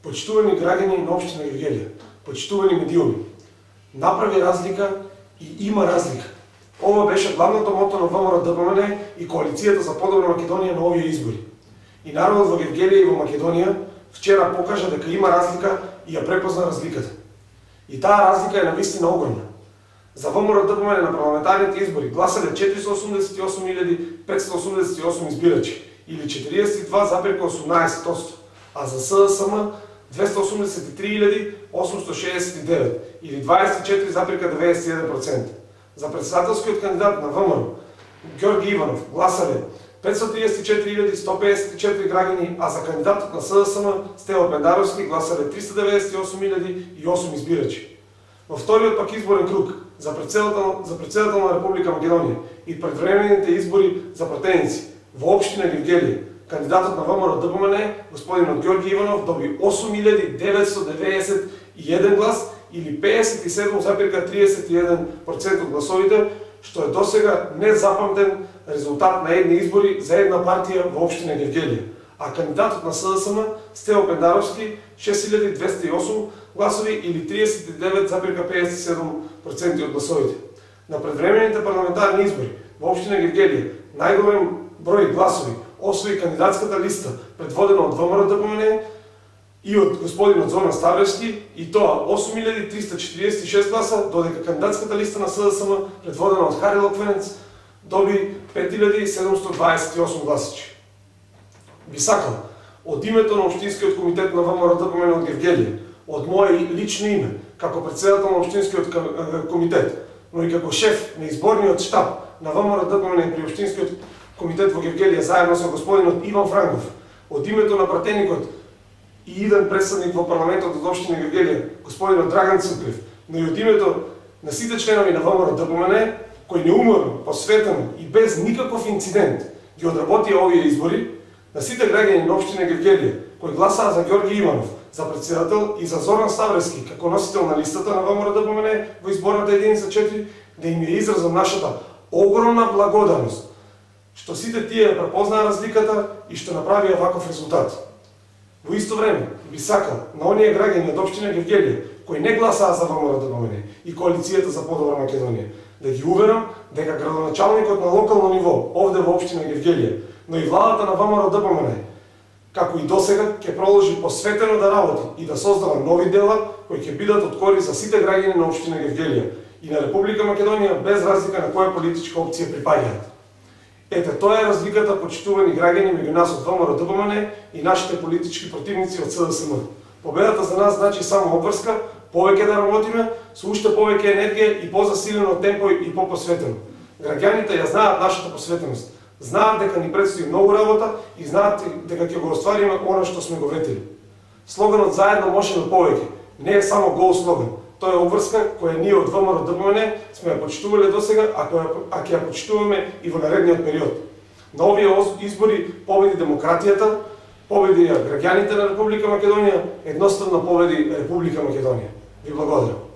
Почитувани граѓани на општина Гевгелија, почитувани медиуми, направи разлика и има разлика. Ова беше главното мото на ВМРО-ДПМН и Коалицијата за подобра Македонија на овие избори. И народот во Гевгелија и во Македонија вчера покажа дека има разлика и ја препозна разликата. И таа разлика е навистина огромна. За ВМРО-ДПМН на парламентарните избори гласале 488.588 избирачи, или 42,18%, а за СДСМ 283.869, или 24,91%. За председателскиот кандидат на ВМРО, Ѓорги Иванов, гласале 534.154 граѓани, а за кандидатот на СДСМ Стево Пендаровски гласале 398.008 избирачи. Во вториот пак изборен круг за председател на Република Македонија и предвремените избори за пратеници во општина Гевгелија, кандидатот на ВМРО-ДПМН, господинот Ѓорги Иванов, доби 8.991 глас, или 57,31% од гласовите, што е досега незапамтен резултат на едни избори за една партија во општина Гевгелија. А кандидатот на СДСМ Стево Пендаровски 6.208 гласови, или 39,57% од гласовите. На предвремените парламентарни избори во општина Гевгелија најголем број гласови освои кандидатската листа предводена од ВМРО-ДПМН и од господинот Зоран Ставлевски, и тоа 8.346 гласа, додека кандидатската листа на СДСМ предводена од Хари Локвенец доби 5.728 гласачи. Би сакал од името на општинскиот комитет на ВМРО-ДПМН од Гевгелија, од мое лично име, како председател на општинскиот комитет, но и како шеф на изборниот штаб на ВМРО-ДПМН при општинскиот комитет во Гевгелија заедно со господинот Иван Франков, од името на пратеникот и иден представник во парламентот од општина Гевгелија, господинот Драган Цуклев, но и од името на сите членови на ВМРО-ДПМН, кои неуморно, посветено и без никаков инцидент ги одработија овие избори, на сите граѓани на општина Гевгелија, кои гласаа за Ѓорги Иванов за председател и за Зоран Ставлевски како носител на листата на ВМРО-ДПМН во изборната единица 4, да им ја изразам нашата огромна благодарност што сите тие препознаа разликата и што направија ваков резултат. Во исто време би сакал на оние граѓани од општина Гевгелија кои не гласаа за ВМРО-ДПМН и Коалицијата за подобра Македонија да ги уверам дека градоначалникот на локално ниво овде во општина Гевгелија, но и владата на ВМРО-ДПМН, како и досега, ќе продолжи посветено да работи и да создава нови дела кои ќе бидат од корист за сите граѓани на општина Гевгелија и на Република Македонија без разлика на која политичка опција припаѓаат. Ете, тоа е разликата, почитувани граѓани, меѓу нас од ВМРО-ДПМН и нашите политички противници од СДСМ. Победата за нас значи само обврска, повеќе да работиме, со уште повеќе енергија и позасилено темпо и попосветено. Граѓаните ја знаат нашата посветеност, знаат дека ни предстои многу работа и знаат дека ќе го оствариме она што сме го ветили. Слоганот "Заедно можеме повеќе" не е само гол слоган. Тоа е обврска која ние од ВМРО-ДПМН сме ја почитувале досега, а ќе ја почитуваме и во наредниот период. На овие избори победи демократијата, победи граѓаните на Република Македонија, едноставно победи Република Македонија. Ви благодарам.